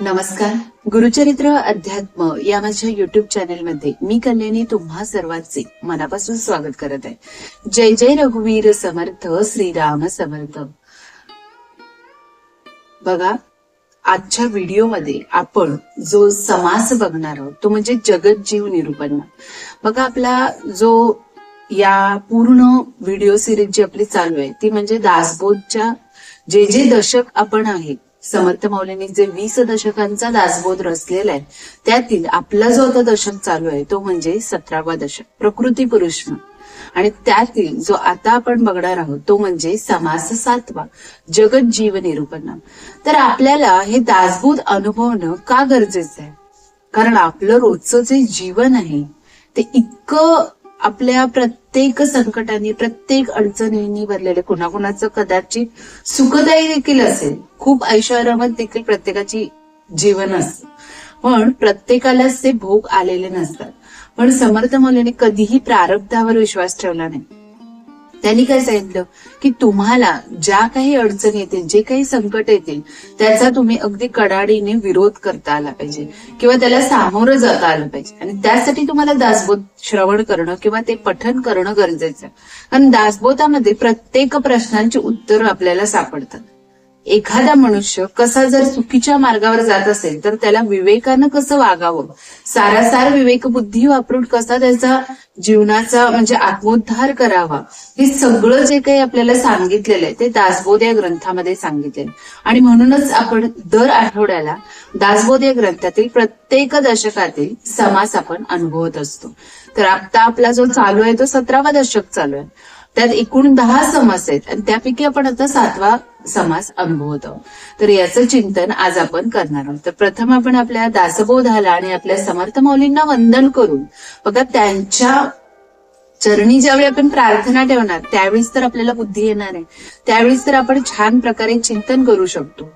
नमस्कार. गुरुचरित्र अध्यात्म या माझ्या युट्यूब चॅनेलमध्ये मी कल्याणी तुम्हा सर्वांचे मनापासून स्वागत करत आहे. जय जय रघुवीर समर्थ, श्रीराम समर्थ. बघा, आजच्या व्हिडिओमध्ये आपण जो समास बघणार आहोत तो म्हणजे जगत जीव निरूपण. बघा, आपला जो या पूर्ण व्हिडिओ सिरीज जी आपली चालू आहे ती म्हणजे दासबोधच्या जे दशक आपण आहे, समर्थ माऊलींनी जे 20 दशकांचा दासबोध रचलेला आहे त्यातील आपला जो आता दशक चालू आहे तो म्हणजे 17वा दशक, प्रकृती पुरुष. आणि त्यातील जो आता आपण बघणार आहोत तो म्हणजे समास 7वा, जगत जीव निरूपण. तर आपल्याला हे दासबोध अनुभवणं का गरजेचं आहे? कारण आपलं रोजचं जे जीवन आहे ते इतकं आपल्या प्रत्येक संकटांनी, प्रत्येक अडचणींनी भरलेले, कुणाकुणाचं कदाचित सुखदायी देखील असेल, खूप ऐशोआरामात देखील प्रत्येकाची जीवन असतं, पण प्रत्येकालाच ते भोग आलेले नसतात. पण समर्थ माऊलीने कधीही प्रारब्धावर विश्वास ठेवला नाही. त्यांनी काय सांगितलं की तुम्हाला ज्या काही अडचणी येतील, जे काही संकट येतील त्याचा तुम्ही अगदी कडाडीने विरोध करता आला पाहिजे किंवा त्याला सामोरं जाता आलं पाहिजे. आणि त्यासाठी तुम्हाला दासबोध श्रवण करणं किंवा ते पठन करणं गरजेचं आहे. कारण दासबोधामध्ये प्रत्येक प्रश्नांची उत्तरं आपल्याला सापडतात. एखादा मनुष्य कसा जर चुकीच्या मार्गावर जात असेल तर त्याला विवेकानं कसं वागावं, सारासार विवेक बुद्धी वापरून कसा त्याचा जीवनाचा म्हणजे आत्मोद्धार करावा, हे सगळं जे काही आपल्याला सांगितलेलं आहे ते दासबोध या ग्रंथामध्ये सांगितले. आणि म्हणूनच आपण दर आठवड्याला दासबोध या ग्रंथातील प्रत्येक दशकातील समास आपण अनुभवत असतो. तर आता आपला जो चालू आहे तो 17वा दशक चालू आहे. त्यात एकूण 10 समास आहेत आणि त्यापैकी आपण आता 7वा समास अनुभवत आहोत. तर याचं चिंतन आज आपण करणार आहोत. तर प्रथम आपण आपल्या दासबोधाला आणि आपल्या समर्थ माऊलींना वंदन करून, बघा, त्यांच्या चरणी ज्यावेळी आपण प्रार्थना ठेवणार त्यावेळीच तर आपल्याला बुद्धी येणार आहे, त्यावेळीच तर आपण छान प्रकारे चिंतन करू शकतो.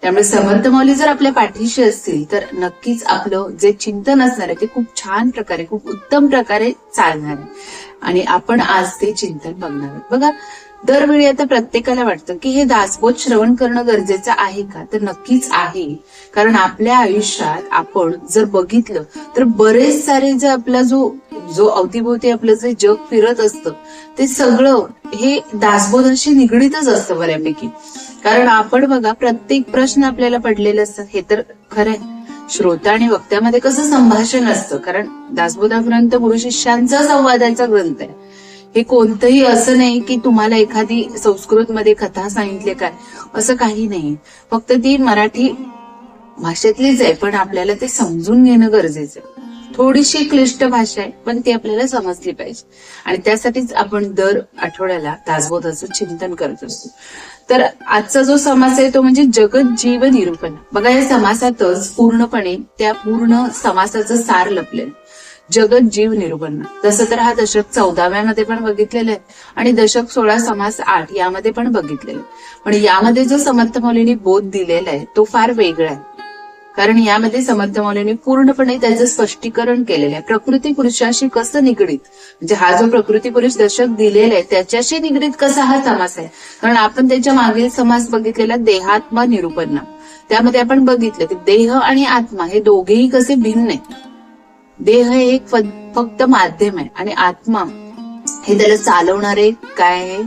त्यामुळे समर्थ माऊली जर आपल्या पाठीशी असतील तर नक्कीच आपलं जे चिंतन असणार आहे ते खूप छान प्रकारे, खूप उत्तम प्रकारे चालणार आहे. आणि आपण आज ते चिंतन बघणार आहोत. बघा, दरवेळी आता प्रत्येकाला वाटतं की हे दासबोध श्रवण करणं गरजेचं आहे का? तर नक्कीच आहे. कारण आपल्या आयुष्यात आपण जर बघितलं तर बरेच सारे जे आपला जो अवतीभोवती आपलं जे जग फिरत असतं ते सगळं हे दासबोधाशी निगडीतच असतं बऱ्यापैकी. कारण आपण बघा, प्रत्येक प्रश्न आपल्याला पडलेले असतात, हे तर खरंय. श्रोता आणि वक्त्यामध्ये कसं संभाषण असतं, कारण दासबोध ग्रंथ गुरु शिष्यांचा संवादाचा ग्रंथ आहे. हे कोणतंही असं नाही की तुम्हाला एखादी संस्कृतमध्ये कथा सांगितली काय, असं काही नाही. फक्त ती मराठी भाषेतलीच आहे, पण आपल्याला ते समजून घेणं गरजेचं आहे. थोडीशी क्लिष्ट भाषा आहे पण ती आपल्याला समजली पाहिजे. आणि त्यासाठीच आपण दर आठवड्याला दासबोधाचं चिंतन करत असतो. तर आजचा जो समास आहे तो म्हणजे जगत जीव निरूपण. बघा, या समासातच पूर्णपणे त्या पूर्ण समासाचं सार लपलेलं, जगत जीव निरूपण. तसं तर हा दशक 14व्यामध्ये पण बघितलेलं आहे आणि दशक 16 समास 8 यामध्ये पण बघितलेलं आहे. पण यामध्ये जो समर्थ माऊलींनी बोध दिलेला आहे तो फार वेगळा आहे. कारण यामध्ये समर्थ माऊलींनी पूर्णपणे त्याचं स्पष्टीकरण केलेलं आहे. प्रकृती पुरुषाशी कसं निगडीत, म्हणजे हा जो प्रकृती पुरुष दशक दिलेला आहे त्याच्याशी निगडीत कसा हा समास आहे. कारण आपण त्याच्या मागील समास बघितलेला देहात्मा निरूपण, त्यामध्ये आपण बघितलं की देह आणि आत्मा हे दोघेही कसे भिन्न आहेत. देह हे एक फक्त माध्यम आहे आणि आत्मा हे त्याला चालवणारे काय आहे,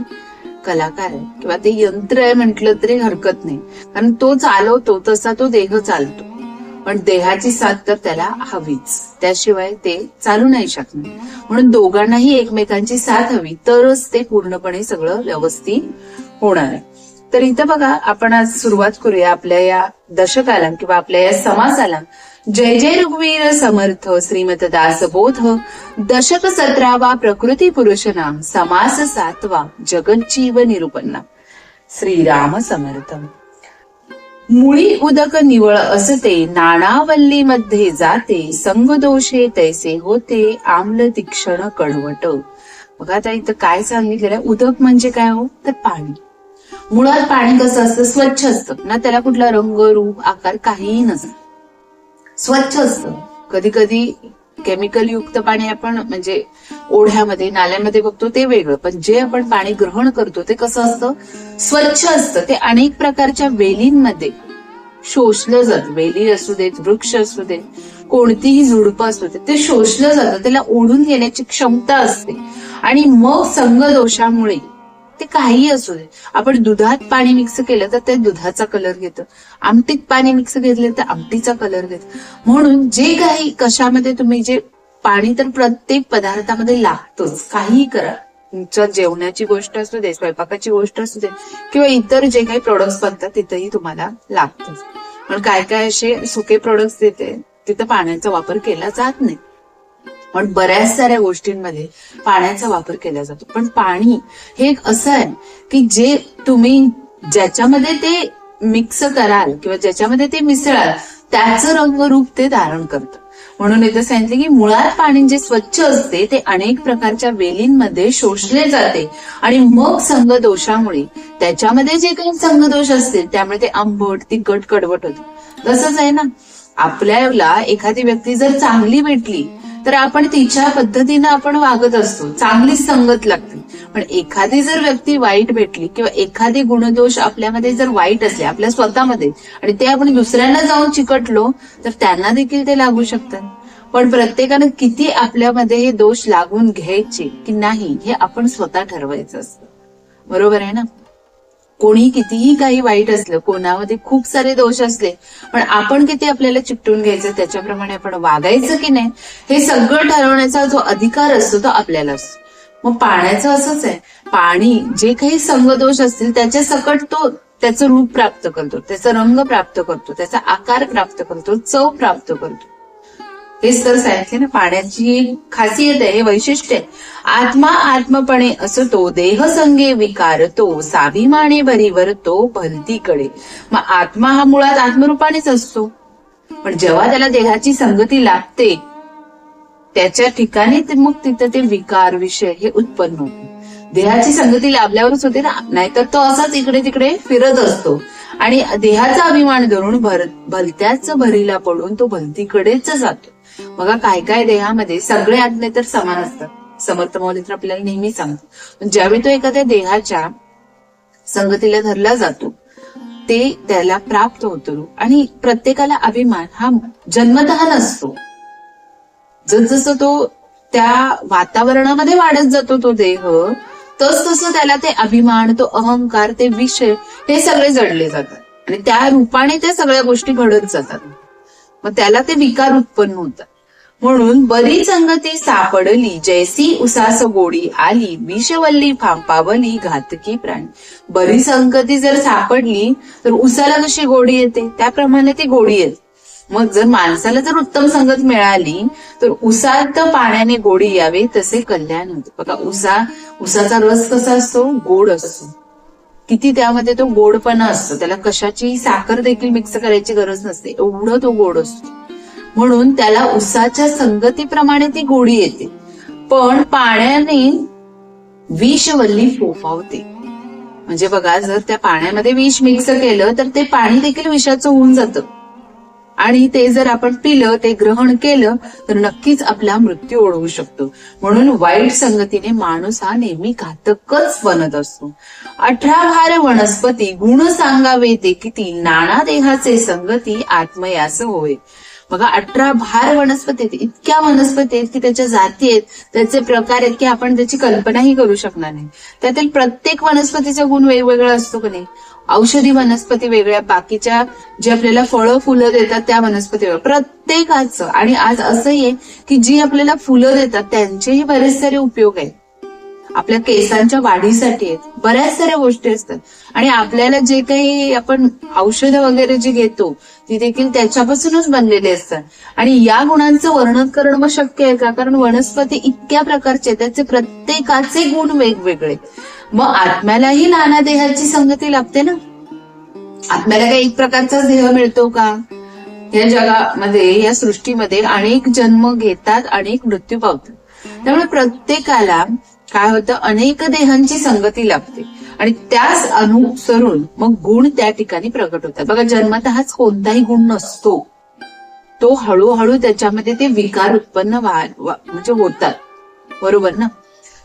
कलाकार आहे किंवा ते यंत्र आहे म्हटलं तरी हरकत नाही. कारण तो चालवतो तसा तो देह चालतो, पण देहाची साथ तर त्याला हवीच, त्याशिवाय ते चालू नाही शकणार. म्हणून दोघांनाही एकमेकांची साथ हवी, तरच ते पूर्णपणे सगळं व्यवस्थित होणार आहे. तर इथं बघा, आपण आज सुरुवात करूया आपल्या या दशकाला किंवा आपल्या या समासाला. जय जय रघुवीर समर्थ, श्रीमत दासबोध, दशक 17वा, प्रकृती पुरुष नाम, समास 7वा, जगत जीव निरूपण. श्रीराम समर्थ. मुळी उदक निवळ असते, नाणावल्ली मध्ये जाते, संग दोषे तैसे होते, आम्ल तीक्षण कडवट. बघा, आता इथं काय सांगितलेलं आहे, उदक म्हणजे काय हो, तर पाणी. मुळात पाणी कसं असतं, स्वच्छ असतं ना, त्याला कुठला रंग, रूप, आकार काहीही नसतं, स्वच्छ असतं. कधी कधी केमिकल युक्त पाणी आपण म्हणजे ओढ्यामध्ये, नाल्यांमध्ये बघतो ते वेगळं, पण जे आपण पाणी ग्रहण करतो ते कसं असतं, स्वच्छ असतं. ते अनेक प्रकारच्या वेलींमध्ये शोषलं जातं. वेली असू देत, वृक्ष असू दे, कोणतीही झुडपं असू दे, ते शोषलं जातं. त्याला ओढून घेण्याची क्षमता असते. आणि मग संगदोषामुळे ते काही असू दे, आपण दुधात पाणी मिक्स केलं तर ते दुधाचा कलर घेतं, आमटीत पाणी मिक्स घेतलं तर आमटीचा कलर घेतं. म्हणून जे काही कशामध्ये तुम्ही जे पाणी तर प्रत्येक पदार्थामध्ये लागतंच. काहीही करा, तुमच्या जेवणाची गोष्ट असू दे, स्वयंपाकाची गोष्ट असू दे, किंवा इतर जे काही प्रोडक्ट्स बनतात तिथेही तुम्हाला लागतंच. पण काय काय असे सुके प्रोडक्ट्स तिथं पाण्याचा वापर केला जात नाही. पण बऱ्याच साऱ्या गोष्टींमध्ये पाण्याचा वापर केला जातो. पण पाणी हे एक असं आहे की जे तुम्ही ज्याच्यामध्ये ते मिक्स कराल किंवा ज्याच्यामध्ये ते मिसळाल त्याचं रंगरूप ते धारण करतं. म्हणून इथं सांगितलं की मुळात पाणी जे स्वच्छ असते ते अनेक प्रकारच्या वेलींमध्ये शोषले जाते आणि मग संगदोषामुळे त्याच्यामध्ये जे काही संगदोष असतील त्यामुळे ते आंबट, तिखट, कडवट होते. तसंच आहे ना, आपल्याला एखादी व्यक्ती जर चांगली भेटली तर आपण तिच्या पद्धतीनं आपण वागत असतो, चांगलीच संगत लागते. पण एखादी जर व्यक्ती वाईट भेटली किंवा एखादी गुणदोष आपल्यामध्ये जर वाईट असले आपल्या स्वतःमध्ये आणि ते आपण दुसऱ्यांना जाऊन चिकटलो तर त्यांना देखील ते लागू शकतात. पण प्रत्येकानं किती आपल्यामध्ये हे दोष लागून घ्यायचे की नाही हे आपण स्वतः ठरवायचं असतं. बरोबर आहे ना? कोणी कितीही काही वाईट असलं, कोणामध्ये खूप सारे दोष असले, पण आपण किती आपल्याला चिकटून घ्यायचं, त्याच्याप्रमाणे आपण वागायचं की नाही हे सगळं ठरवण्याचा जो अधिकार असतो तो आपल्याला असतो. मग पाण्याचं असंच आहे. पाणी जे काही संगदोष असतील त्याच्या सकट तो त्याचं रूप प्राप्त करतो, त्याचा रंग प्राप्त करतो, त्याचा आकार प्राप्त करतो, चव प्राप्त करतो. हेच तर सांगितले ना, पाण्याची एक खासियत आहे, हे वैशिष्ट्य आहे. आत्मा आत्मपणे असतो, देह संगे विकारतो, स्वाभिमाने भरीवरतो भलतीकडे. मग आत्मा हा मुळात आत्मरूपानेच असतो, पण जेव्हा त्याला देहाची संगती लागते त्याच्या ठिकाणी मग तिथं ते विकार विषय हे उत्पन्न होते. देहाची संगती लाभल्यावरच होते ना, नाहीतर तो असाच इकडे तिकडे फिरत असतो आणि देहाचा अभिमान धरून भलत्याच भरीला पडून तो भलतीकडेच जातो. बघा काय काय देहामध्ये सगळे आत्मे तर समान असतात, समर्थ माऊली तर आपल्याला नेहमी सांगतो. पण ज्यावेळी तो एखाद्या देहाच्या संगतीला धरला जातो ते त्याला प्राप्त होतो. आणि प्रत्येकाला अभिमान हा जन्मतः नसतो. जसजसं तो त्या वातावरणामध्ये वाढत जातो तो देह, तसं त्याला ते अभिमान, तो अहंकार, ते विषय हे सगळे जडले जातात आणि त्या रूपाने त्या सगळ्या गोष्टी घडत जातात. मग त्याला ते विकार उत्पन्न होतात. म्हणून बरी संगती सापडली जैसी उसास गोडी आली, विषवल्ली फांपावली घातकी प्राणी. बरी संगती जर सापडली तर उसाला कशी गोडी येते त्याप्रमाणे ती गोडी येते. मग जर माणसाला जर उत्तम संगत मिळाली तर उसात पाण्याने गोडी यावे तसे कल्याण होते. बघा उसाचा रस कसा असतो, गोड असतो. किती त्यामध्ये तो गोडपणा असतो, त्याला कशाची साखर देखील मिक्स करायची गरज नसते, एवढं तो गोड असतो. म्हणून त्याला उसाच्या संगतीप्रमाणे ती गोडी येते. पण पाण्याने विषवल्ली फोफावते. म्हणजे बघा, जर त्या पाण्यामध्ये विष मिक्स केलं तर ते पाणी देखील विषाचं होऊन जातं आणि ते जर आपण पिलं, ते ग्रहण केलं तर नक्कीच आपला मृत्यू ओढवू शकतो. म्हणून वाईट संगतीने माणूस हा नेहमी घातकच बनत असतो. 18 भार वनस्पती गुण सांगावे ते किती, नाना देहाचे संगती आत्मयास होय. बघा 18 भार वनस्पती आहेत, इतक्या वनस्पती आहेत की त्याच्या जाती आहेत, त्याचे प्रकार आहेत की आपण त्याची कल्पनाही करू शकणार नाही. त्यातील प्रत्येक वनस्पतीचा गुण वेगवेगळा असतो की नाही. औषधी वनस्पती वेगळ्या, बाकीच्या जे आपल्याला फळं फुलं देतात त्या वनस्पती वेगळ्या, प्रत्येकाचं. आणि आज असंही आहे की जी आपल्याला फुलं देतात त्यांचेही बरेच सारे उपयोग आहेत. आपल्या केसांच्या वाढीसाठी आहेत, बऱ्याच साऱ्या गोष्टी असतात. आणि आपल्याला जे काही आपण औषधं वगैरे जे घेतो ती देखील त्याच्यापासूनच बनलेली असतात. आणि या गुणांचं वर्णन करणं मग शक्य आहे का? कारण वनस्पती इतक्या प्रकारचे, त्याचे प्रत्येकाचे गुण वेगवेगळे. मग आत्म्यालाही नाना देहाची संगती लागते ना. आत्म्याला काही एक प्रकारचाच देह मिळतो का? या जगामध्ये, या सृष्टीमध्ये अनेक जन्म घेतात, अनेक मृत्यू पावतात. त्यामुळे प्रत्येकाला काय होतं, अनेक देहांची संगती लागते आणि त्यास अनुसरून मग गुण त्या ठिकाणी प्रकट होतात. बघा, जन्मतःच कोणताही गुण नसतो, तो हळूहळू त्याच्यामध्ये ते विकार उत्पन्न म्हणजे होतात. बरोबर ना?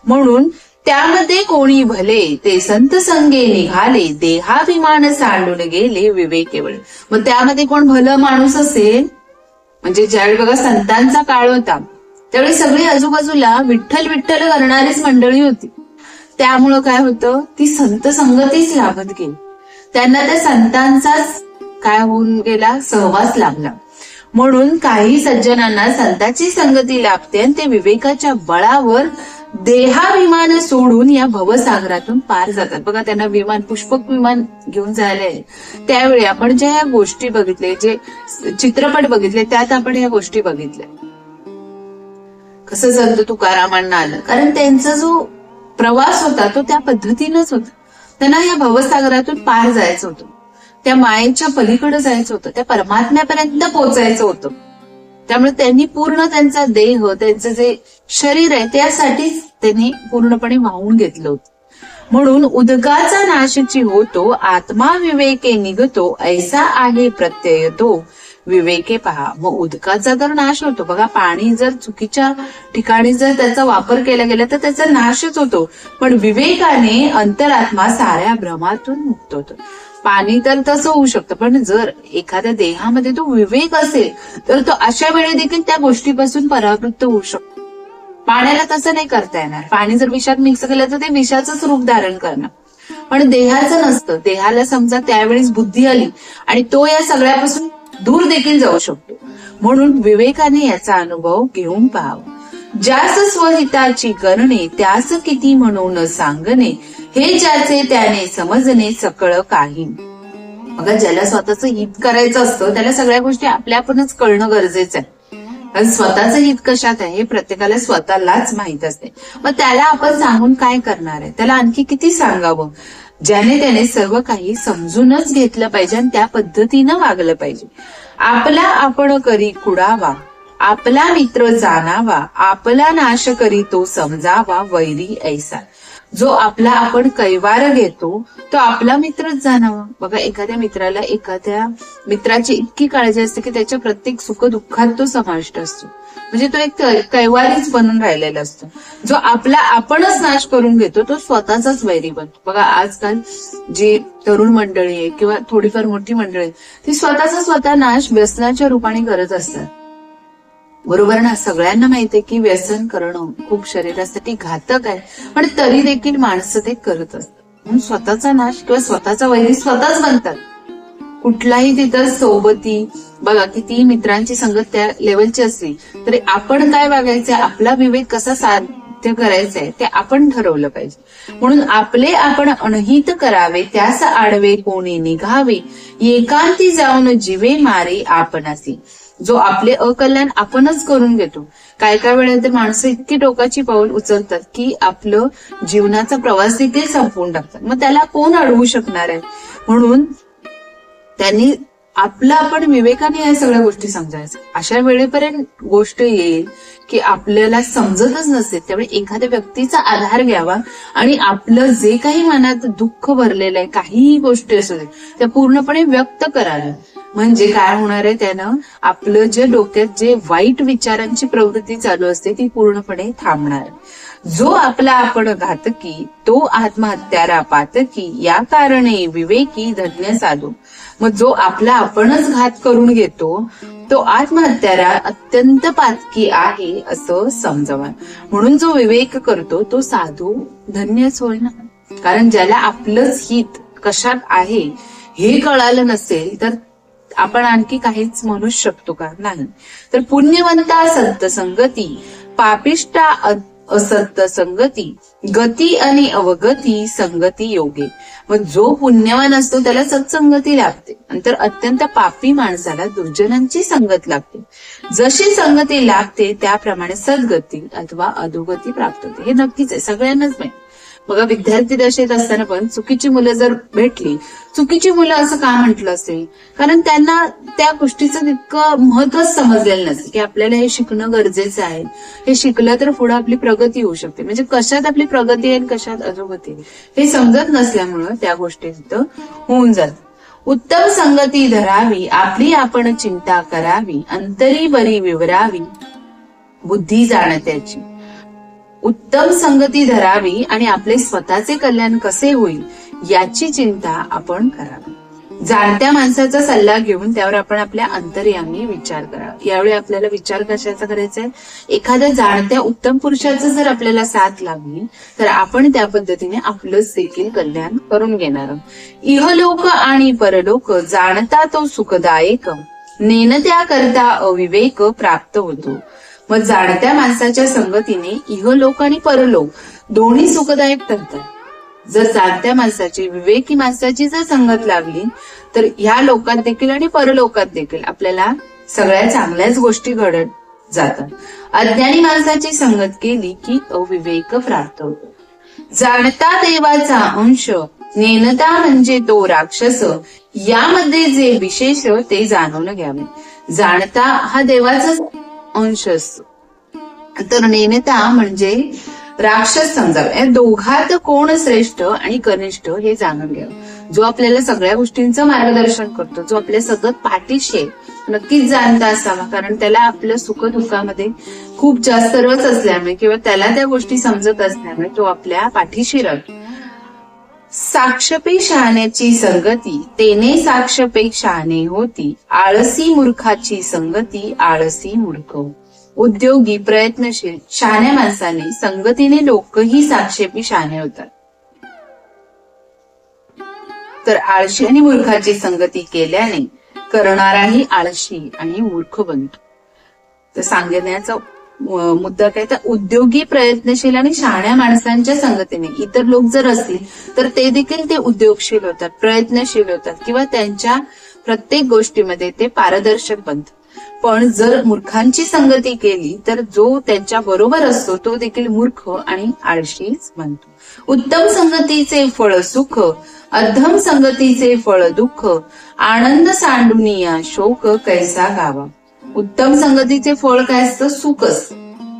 म्हणून त्यामध्ये कोणी भले ते संत संगे निघाले, देहाभिमान सांडून गेले विवेक केवळ. मग त्यामध्ये कोण भलं माणूस असेल, म्हणजे ज्यावेळी बघा संतांचा काळ होता त्यावेळी सगळी आजूबाजूला विठ्ठल विठ्ठल करणारीच मंडळी होती. त्यामुळं काय होतं, ती संत संगतीच लाभत गेली. त्यांना त्या संतांचाच काय होऊन गेला, सहवास लाभला. म्हणून काही सज्जनांना संतांची संगती लाभते आणि ते विवेकाच्या बळावर देहाभिमान सोडून या भवसागरातून पार जातात. बघा त्यांना विमान, पुष्पक विमान घेऊन जायला. त्यावेळी आपण ज्या ह्या गोष्टी बघितले, जे चित्रपट बघितले, त्यात आपण ह्या गोष्टी बघितल्या. कसं संत तुकारामांना आलं, कारण त्यांचा जो प्रवास होता तो त्या पद्धतीनंच होता. त्यांना या भवसागरातून पार जायचं होतं, त्या मायेच्या पलीकडे जायचं होतं, त्या परमात्म्यापर्यंत पोहोचायचं होतं. त्यामुळे त्यांनी पूर्ण त्यांचा देह, त्यांचं जे शरीर आहे त्यासाठीच त्यांनी पूर्णपणे वाहून घेतलं होतं. म्हणून उदकाचा नाशची होतो, आत्मा विवेके निघतो, ऐसा आहे प्रत्यय तो विवेके पहा. मग उदकाचा तर नाश होतो. बघा पाणी जर चुकीच्या ठिकाणी जर त्याचा वापर केला गेला तर त्याचा नाशच होतो, पण विवेकाने अंतरात्मा साऱ्या भ्रमातून मुक्त होतो. पाणी तर तसं होऊ शकतं, पण जर एखाद्या देहामध्ये तो विवेक असेल तर तो अशा वेळी देखील त्या गोष्टीपासून परावृत्त होऊ शकतो. पाण्याला तसं नाही करता येणार. पाणी जर विषात मिक्स केलं तर ते विषाचंच रूप धारण करणार, पण देहाचं नसतं. देहाला समजा त्यावेळेस बुद्धी आली आणि तो या सगळ्यापासून दूर देखील जाऊ शकतो. म्हणून विवेकाने याचा अनुभव घेऊन पाहावा. ज्यास स्वहिताची करणे, त्यास किती म्हणून सांगणे, हे ज्याचे त्याने समजणे सकळ काही. बघा ज्याला स्वतःचं हित करायचं असतं त्याला सगळ्या गोष्टी आपल्या आपणच कळणं गरजेचं आहे. कारण स्वतःचं हित कशात आहे हे प्रत्येकाला स्वतःलाच माहित असते. मग त्याला आपण सांगून काय करणार आहे, त्याला आणखी किती सांगावं. ज्याने त्याने सर्व काही समजूनच घेतलं पाहिजे आणि त्या पद्धतीनं वागलं पाहिजे. आपला आपण करी कुडावा, आपला मित्र जाणावा, आपला नाश करी तो समजावा, वैरी ऐसा. जो आपला आपण कैवार घेतो तो आपला मित्रच जाणावा. बघा एखाद्या मित्राला एखाद्या मित्राची इतकी काळजी असते की त्याच्या प्रत्येक सुख दुःखात तो समाविष्ट असतो, म्हणजे तो एक कैवारीच बनून राहिलेला असतो. जो आपला आपणच नाश करून घेतो तो स्वतःचाच वैरी बनतो. बघा आजकाल जी तरुण मंडळी आहे किंवा थोडीफार मोठी मंडळी आहे ती स्वतः नाश व्यसनाच्या रूपाने करत असतात. बरोबर ना. सगळ्यांना माहितीये की व्यसन करणं खूप शरीरासाठी घातक आहे, पण तरी देखील माणसं ते करत असतात. म्हणून स्वतःचा नाश किंवा स्वतःचा वैरी स्वतःच बनतात. कुठलाही तिथं सोबती बघा किती मित्रांची संगत त्या लेवलची असली तरी आपण काय वागायचंय, आपला विवेक कसा साध्य करायचाय ते आपण ठरवलं पाहिजे. म्हणून आपले आपण अनहित करावे, त्यास आडवे कोणी निघावे, एकांती जाऊन जीवे मारे आपणासी. जो आपले अकल्याण आपणच करून घेतो. काय काय वेळेला तर माणसं इतकी टोकाची पाऊल उचलतात की आपलं जीवनाचा प्रवास देखील संपवून टाकतात. मग त्याला कोण अडवू शकणार आहे. म्हणून त्यांनी आपलं आपण विवेकाने या सगळ्या गोष्टी समजायचं. अशा वेळेपर्यंत गोष्ट येईल की आपल्याला समजतच नसेल, त्यावेळी एखाद्या व्यक्तीचा आधार घ्यावा आणि आपलं जे काही मनात दुःख भरलेलं आहे, काहीही गोष्टी असू दे त्या पूर्णपणे व्यक्त कराव्या. म्हणजे काय होणार आहे, त्यानं आपलं जे डोक्यात जे वाईट विचारांची प्रवृत्ती चालू असते ती पूर्णपणे थांबणार. जो आपला आपण घातकी तो आत्महत्यारा पातकी, या कारणे विवेकी धन्य साधू. मग जो आपला आपणच घात करून घेतो तो आत्महत्यारा अत्यंत पातकी आहे असं समजावा. म्हणून जो विवेक करतो तो साधू धन्यच होय ना. कारण ज्याला आपलंच हित कशात आहे हे कळालं नसेल तर आपण आणखी काहीच म्हणू शकतो का, नाही. तर पुण्यवंता सत्य संगती, पापिष्टा असत्य संगती, गती आणि अवगती संगती योगे. मग जो पुण्यवान असतो त्याला सत्संगती लाभते, नंतर अत्यंत पापी माणसाला दुर्जनांची संगत लागते. जशी संगती लागते त्याप्रमाणे सद्गती अथवा अधोगती प्राप्त होते. हे नक्कीच आहे, सगळ्यांनाच माहिती. बघा विद्यार्थी दशेत असताना पण चुकीची मुलं जर भेटली, चुकीची मुलं असं का म्हटलं असेल, कारण त्यांना त्या गोष्टीचं तितकं महत्वच समजलेलं नसेल की आपल्याला हे शिकणं गरजेचं आहे. हे शिकलं तर पुढे आपली प्रगती होऊ शकते. म्हणजे कशात आपली प्रगती आहे आणि कशात अधोगती हे समजत नसल्यामुळं त्या गोष्टी तिथं होऊन जातात. उत्तम संगती धरावी, आपली आपण चिंता करावी, अंतरी बरी विवरावी, बुद्धी जाणत्याची. उत्तम संगती धरावी आणि आपले स्वतःचे कल्याण कसे होईल याची चिंता आपण करावी. जाणत्या माणसाचा सल्ला घेऊन त्यावर आपण आपल्या अंतर्यामी विचार करावा. यावेळी आपल्याला विचार कशाचा करायचा आहे? एखाद्या जाणत्या उत्तम पुरुषाचं जर आपल्याला साथ लागली तर आपण त्या पद्धतीने आपलंच देखील कल्याण करून घेणार. इहलोक आणि परलोक जाणता तो सुखदायक, नेणत्या करता अविवेक प्राप्त होतो. मग जाणत्या माणसाच्या संगतीने इहलोक आणि परलोक दोन्ही सुखदायक ठरतात. जर जाणत्या माणसाची, विवेकी माणसाची जर संगत लागली तर ह्या लोकात देखील आणि परलोकात देखील आपल्याला सगळ्या चांगल्याच गोष्टी घडत जातात. अज्ञानी माणसाची संगत केली की अविवेक प्राप्त होतो. जाणता देवाचा अंश, नेणता म्हणजे तो राक्षस, यामध्ये जे विशेष ते जाणून घ्यावे. जाणता हा देवाचा अंश असतो, तर नेणता म्हणजे राक्षस समजावे. या दोघात कोण श्रेष्ठ आणि कनिष्ठ हे जाणून घ्यावं. जो आपल्याला सगळ्या गोष्टींचं मार्गदर्शन करतो, जो आपल्या सतत पाठीशी आहे, नक्कीच जाणता असावा. कारण त्याला आपल्या सुखदुःखामध्ये खूप जास्त रस असल्यामुळे किंवा त्याला त्या गोष्टी समजत असल्यामुळे तो आपल्या पाठीशी राहतो. साक्षपे शहाण्याची संगती तेने साक्षपे शहाणे होती, आळसी मूर्खाची संगती आळसी मूर्ख. उद्योगी, प्रयत्नशील, शहाण्या माणसाने संगतीने लोकही साक्षेपी शहाणे होतात, तर आळशी आणि मूर्खाची संगती केल्याने करणाराही आळशी आणि मूर्ख बनतो. तर सांगण्याचा मुद्दा काय, तर उद्योगी, प्रयत्नशील आणि शहाण्या माणसांच्या संगतीने इतर लोक जर असतील तर ते देखील ते उद्योगशील होतात, प्रयत्नशील होतात किंवा त्यांच्या प्रत्येक गोष्टीमध्ये ते पारदर्शक बनतात. पण जर मूर्खांची संगती केली तर जो त्यांच्या बरोबर असतो तो देखील मूर्ख आणि आळशीच बनतो. उत्तम संगतीचे फळ सुख, अधम संगतीचे फळ दुःख, आनंद सांडुनिया शोक कैसा गावा. उत्तम संगतीचे फळ काय असतं? सुख असतं.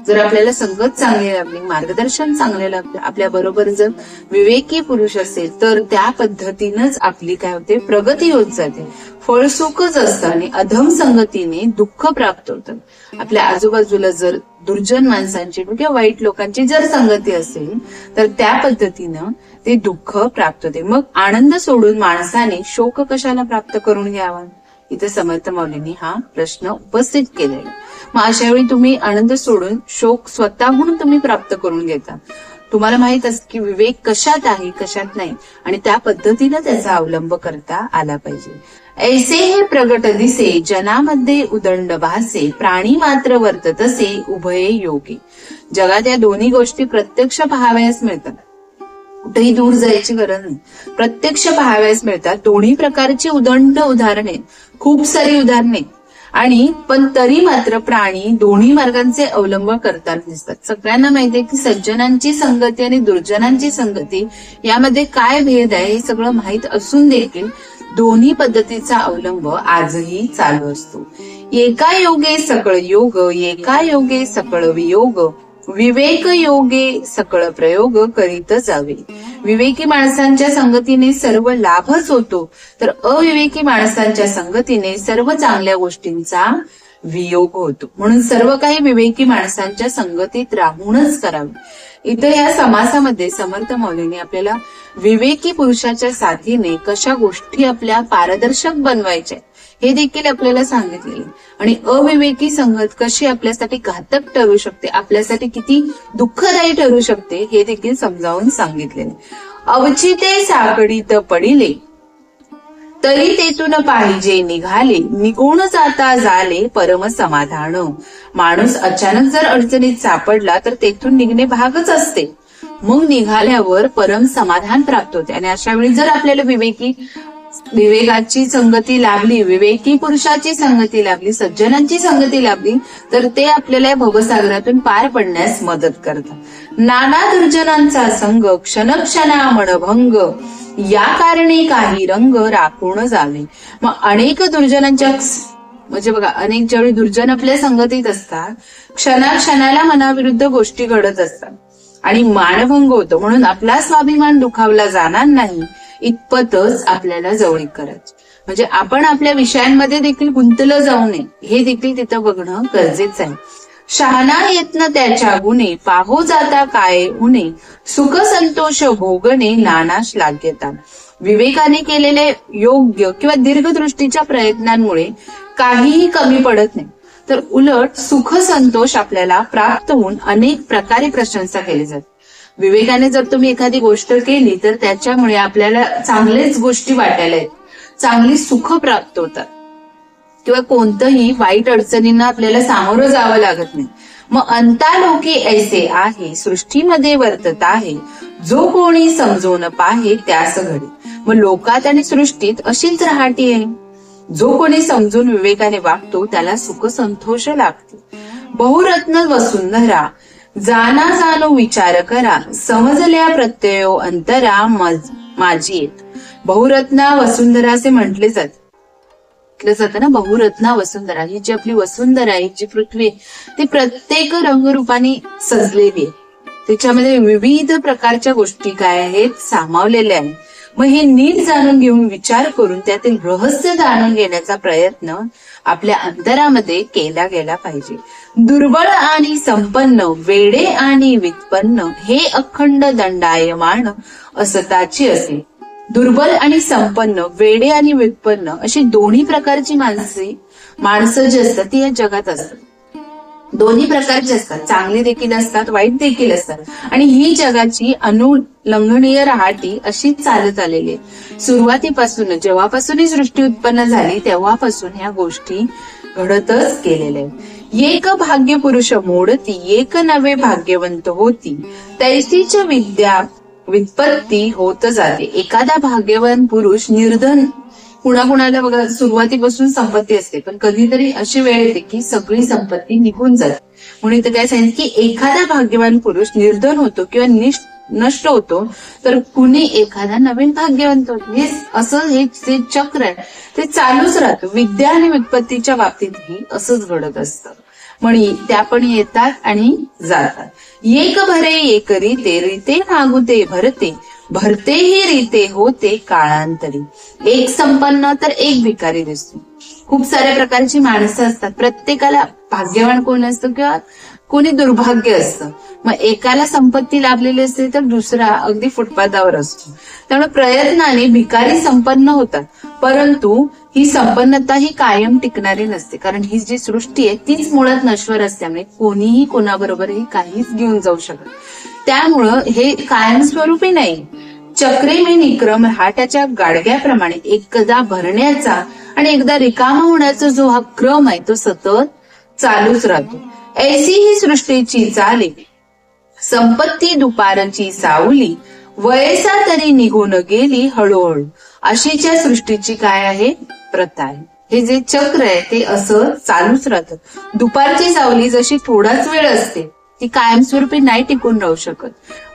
जर आपल्याला संगत चांगली लागली, मार्गदर्शन चांगले लागले, आपल्या बरोबर जर विवेकी पुरुष असेल तर त्या पद्धतीनंच आपली काय होते, प्रगती होत जाते. फळ सुखच असतं. आणि अधम संगतीने दुःख प्राप्त होतं. आपल्या आजूबाजूला जर दुर्जन माणसांची किंवा वाईट लोकांची जर संगती असेल तर त्या पद्धतीनं ते दुःख प्राप्त होते. मग आनंद सोडून माणसाने शोक कशाला प्राप्त करून घ्यावा? इथे समर्थ माऊलींनी हा प्रश्न उपस्थित केलेला. मग अशा वेळी तुम्ही आनंद सोडून शोक स्वतःहून तुम्ही प्राप्त करून घेता. तुम्हाला माहित असतं की विवेक कशात आहे, कशात नाही, आणि त्या पद्धतीनं त्याचा अवलंब करता आला पाहिजे. ऐसे हे प्रगट दिसे जनामध्ये उदंड भासे, प्राणी मात्र वर्ततसे उभये योगी. जगात या दोन्ही गोष्टी प्रत्यक्ष पाहावयास मिळतात. कुठेही दूर जायची गरज नाही, प्रत्यक्ष पाहावयास मिळतात. दोन्ही प्रकारची उदंड उदाहरणे, खूप सारी उदाहरणे, आणि पण तरी मात्र प्राणी दोन्ही मार्गांचे अवलंब करताना दिसतात. सगळ्यांना माहितीये की सज्जनांची संगती आणि दुर्जनांची संगती यामध्ये काय भेद आहे हे सगळं माहीत असून देखील दोन्ही पद्धतीचा अवलंब आजही चालू असतो. एका योगे सकळ योग, एका योगे सकळ वियोग, विवेक योगे सकळ प्रयोग करीत जावे. विवेकी माणसांच्या संगतीने सर्व लाभच होतो, तर अविवेकी माणसांच्या संगतीने सर्व चांगल्या गोष्टींचा वियोग होतो. म्हणून सर्व काही विवेकी माणसांच्या संगतीत राहूनच करावे. इथं या समासामध्ये समर्थ माऊलींनी आपल्याला विवेकी पुरुषाच्या साथीने कशा गोष्टी आपल्या पारदर्शक बनवायच्या हे देखील आपल्याला सांगितले, आणि अविवेकी संगत कशी आपल्यासाठी घातक ठरू शकते, आपल्यासाठी किती दुःखदायी ठरू शकते हे देखील समजावून सांगितले. अवचिते साकडीत पडिले तरी तेथून पाहिजे निघाले, निघून जाता झाले परम समाधान. माणूस अचानक जर अडचणीत सापडला तर तेथून निघणे भागच असते. मग निघाल्यावर परम समाधान प्राप्त होते. आणि अशा वेळी जर आपल्याला विवेकाची संगती लाभली, विवेकी पुरुषाची संगती लाभली, सज्जनांची संगती लाभली तर ते आपल्याला भवसागरातून पार पडण्यास मदत करतात. नाना दुर्जनांचा संग क्षणक्षणा मनभंग, या कारणे काही रंग राखून जावे. मग अनेक दुर्जनांच्या, म्हणजे बघा, अनेक ज्यावेळी दुर्जन आपल्या संगतीत असतात, क्षणाक्षणाला मनाविरुद्ध गोष्टी घडत असतात आणि मानभंग होतो. म्हणून आपला स्वाभिमान दुखावला जाणार नाही इतपतच आपल्याला जवळीक करायची. म्हणजे आपण आपल्या विषयांमध्ये देखील गुंतलं जाऊ नये हे देखील तिथं बघणं गरजेचं आहे. शहाणा यत्न त्याच्या गुणे, पाहो जाता काय उणे, सुख संतोष भोगणे नाना श्लाघ्यता. विवेकाने केलेले योग्य किंवा दीर्घदृष्टीच्या प्रयत्नांमुळे काहीही कमी पडत नाही, तर उलट सुख संतोष आपल्याला प्राप्त होऊन अनेक प्रकारे प्रशंसा केली जाते. विवेकाने जर तुम्ही एखादी गोष्ट केली तर त्याच्यामुळे आपल्याला चांगलेच गोष्टी वाटायला येतात, चांगली सुख प्राप्त होतात किंवा कोणतंही वाईट अडचणींना आपल्याला सामोरं जावं लागत नाही. मग अंतालोकी ऐसे आहे, सृष्टीमध्ये वर्तत आहे, जो कोणी समजून पाहे त्यास घडी. मग लोकात आणि सृष्टीत अशीच रहाटी आहे. जो कोणी समजून विवेकाने वागतो त्याला सुख संतोष लागते. बहुरत्न वसुंधरा, जाना जाणो विचार करा, समजल्या प्रत्ययो अंतरा माझी येत. बहुरत्ना वसुंधरा असे म्हटले जाते ना. बहुरत्ना वसुंधरा, ही जी आपली वसुंधरा आहे, जी पृथ्वी, ती प्रत्येक रंगरूपाने सजलेली आहे. त्याच्यामध्ये विविध प्रकारच्या गोष्टी काय आहेत सामावलेल्या आहेत. मग हे नीट जाणून घेऊन विचार करून त्यातील रहस्य जाणून घेण्याचा प्रयत्न आपल्या अंतरामध्ये केला गेला पाहिजे. दुर्बळ आणि संपन्न, वेडे आणि व्युत्पन्न, हे अखंड दंडायमान असताची असे. दुर्बल आणि संपन्न, वेडे आणि व्युत्पन्न अशी दोन्ही प्रकारची माणसं जी असतात ती या जगात असतात. दोन्ही प्रकारचे असतात, चांगली देखील असतात, वाईट देखील असतात. आणि ही जगाची अनुलंघनीय रहाटी अशीच चालत आलेली आहे. सुरुवातीपासून, जेव्हापासून ही सृष्टी उत्पन्न झाली तेव्हापासून ह्या गोष्टी घडतच गेलेल्या आहेत. एक भाग्य पुरुष मोडती, एक नवे भाग्यवंत होती, तैसीच विद्या व्युत्पत्ती होत जाते. एखादा भाग्यवान पुरुष निर्धन, कुणाकुणाला बघा सुरुवातीपासून संपत्ती असते, पण कधीतरी अशी वेळ येते की सगळी संपत्ती निघून जाते. म्हणून इथं काय सांगितलं की एखादा भाग्यवान पुरुष निर्धन होतो किंवा नष्ट होतो, तर कुणी एखादा नवीन भाग्यवंत होतो. हे असं हे जे चक्र आहे ते चालूच राहतं. विद्या आणि व्युत्पत्तीच्या बाबतीतही असंच घडत असतं. म्हणी त्या पण येतात आणि जातात. एक भरे एक रीते, रीते मागुते भरते, भरतेही रीते होते काळांतरी. एक संपन्न तर एक भिकारी दिसतो. खूप साऱ्या प्रकारची माणसं असतात, प्रत्येकाला भाग्यवान कोण असतं किंवा कोणी दुर्भाग्य असतं. मग एकाला संपत्ती लाभलेली असते तर दुसरा अगदी फुटपाथावर असतो. त्यामुळे प्रयत्नाने भिकारी संपन्न होतात, परंतु ही संपन्नता ही कायम टिकणारी नसते. कारण ही जी सृष्टी आहे तीच मुळात नश्वर असल्यामुळे कोणीही कोणाबरोबरही काहीच घेऊन जाऊ शकत. त्यामुळं हे कायमस्वरूपी नाही. चक्रे में निक्रम हा त्याच्या गाडग्याप्रमाणे एकदा भरण्याचा आणि एकदा रिकामा होण्याचा जो हा क्रम आहे तो सतत चालूच राहतो. ऐसी ही सृष्टीची चाली, संपत्ती दुपारची सावली, वयसा तरी निघून गेली हळूहळू. अशीच्या सृष्टीची काय आहे प्रथा आहे. हे जे चक्र आहे ते असं चालूच राहतं. दुपारची सावली जशी थोडाच वेळ असते ती कायमस्वरूपी नाही टिकून राहू शकत,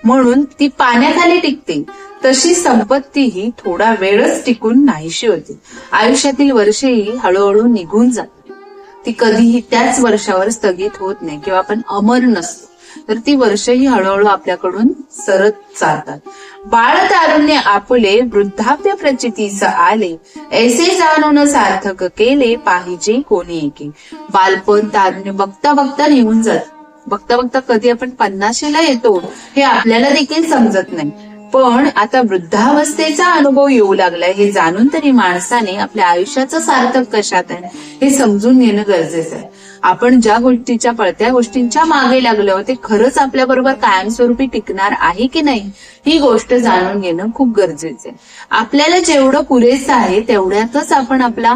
म्हणून ती पाण्याखाली टिकते. तशी संपत्ती ही थोडा वेळच टिकून नाहीशी होते. आयुष्यातील वर्षेही हळूहळू निघून जातात. ती कधीही त्याच वर्षावर स्थगित होत नाही किंवा आपण अमर नसतो, तर ती वर्षही हळूहळू आपल्याकडून सरत चालतात. बाळ तारुण्य आपले, वृद्धाप्य प्रचितीस आले, ऐसे जाणून सार्थक केले पाहिजे कोणी एके. बालपण तारुण्य बघता बघता निघून जात. बघता बघता कधी आपण 50ला येतो हे आपल्याला देखील समजत नाही. पण आता वृद्धावस्थेचा अनुभव येऊ लागलाय हे जाणून तरी माणसाने आपल्या आयुष्याचं सार्थक कशात आहे हे समजून घेणं गरजेचं आहे. आपण ज्या गोष्टीच्या पळत्या गोष्टींच्या मागे लागलो ते खरंच आपल्या बरोबर कायमस्वरूपी टिकणार आहे की नाही ही गोष्ट जाणून घेणं खूप गरजेचं आहे. आपल्याला जेवढं पुरेसं आहे तेवढ्यातच आपण आपला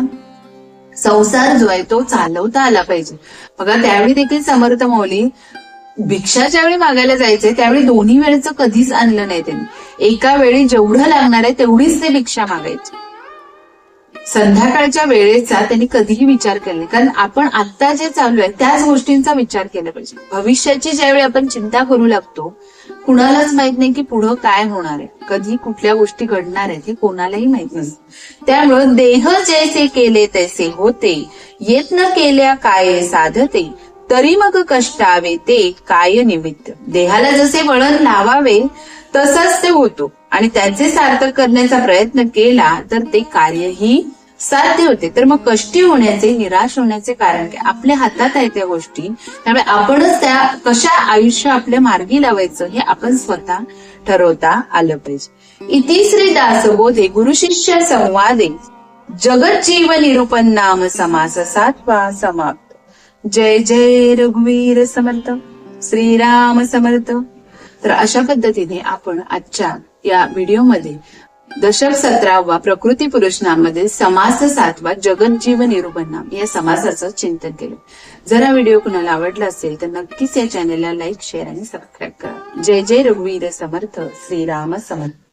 संसार जो आहे तो चालवता आला पाहिजे. बघा त्यावेळी देखील समर्थ माऊली भिक्षा ज्यावेळी मागायला जायचंय त्यावेळी दोन्ही वेळेचं कधीच आणलं नाही त्यांनी. एका वेळी जेवढं लागणार आहे तेवढीच ते भिक्षा मागायची. संध्याकाळच्या वेळेचा त्यांनी कधीही विचार केला नाही, कारण आपण आता जे चालू आहे त्याच गोष्टींचा विचार केला पाहिजे. भविष्याची ज्यावेळी आपण चिंता करू लागतो कुणालाच माहित नाही की पुढं काय होणार आहे, कधी कुठल्या गोष्टी घडणार आहेत हे कोणालाही माहित नसतं. त्यामुळं देह जैसे केले तैसे होते, यत्न केल्या काय साधते, तरी मग कष्टावे ते काय निमित्त. देहाला जसे वळण लावावे तसंच ते होतो आणि त्याचे सार्थक करण्याचा प्रयत्न केला तर ते कार्यही साध्य होते. तर मग कष्टी होण्याचे, निराश होण्याचे कारण काय? आपल्या हातात आहे त्या गोष्टी, त्यामुळे आपणच त्या कशा आयुष्य आपल्या मार्गी लावायचं हे आपण स्वतः ठरवता आलं पाहिजे. इति श्री दासबोधे गुरु शिष्य संवादे जगत जीव निरूपण नाम समास 7वा समाप्त. जय जय रघुवीर समर्थ, श्रीराम समर्थ. तर अशा पद्धतीने आपण आजच्या या व्हिडिओमध्ये दशक 17वा प्रकृती पुरुष नाम मध्ये समास 7वा जगत जीव निरूपण नाम या समासाचं चिंतन केलं. जर हा व्हिडिओ कुणाला आवडला असेल तर नक्कीच या चॅनलला लाईक, शेअर आणि सबस्क्राईब करा. जय जय रघुवीर समर्थ, श्रीराम समर्थ.